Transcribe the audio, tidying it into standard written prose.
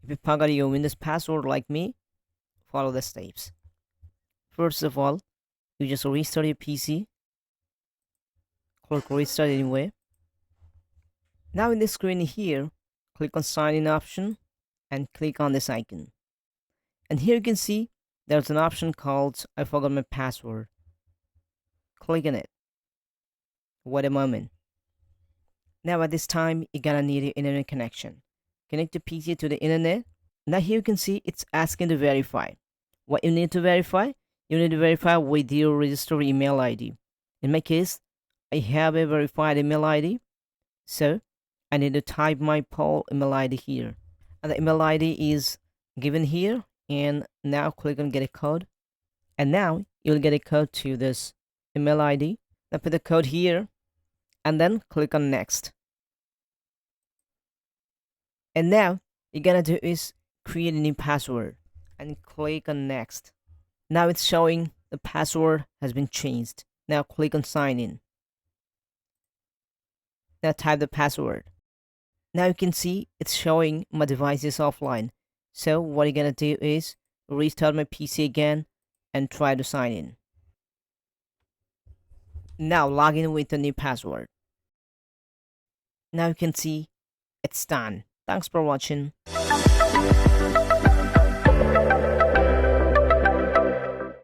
If you forgot your Windows password like me, follow the steps. First of all, you just restart your PC. Click restart anyway. Now in the screen here, click on sign in option and click on this icon. And here you can see there's an option called I forgot my password. Click on it. Wait a moment. Now at this time, you're gonna need an internet connection. Connect the PC to the internet. Now here you can see it's asking to verify. What you need to verify? You need to verify with your registered email ID. In my case, I have a verified email ID. So I need to type my poll email ID here. And the email ID is given here. And now click on get a code. And now you'll get a code to this email ID. Now put the code here and then click on next. And now you're gonna do is create a new password and click on next. Now it's showing the password has been changed. Now click on sign in. Now type the password. Now you can see it's showing my device is offline. So what you're gonna do is restart my PC again and try to sign in. Now log in with the new password. Now you can see it's done. Thanks for watching.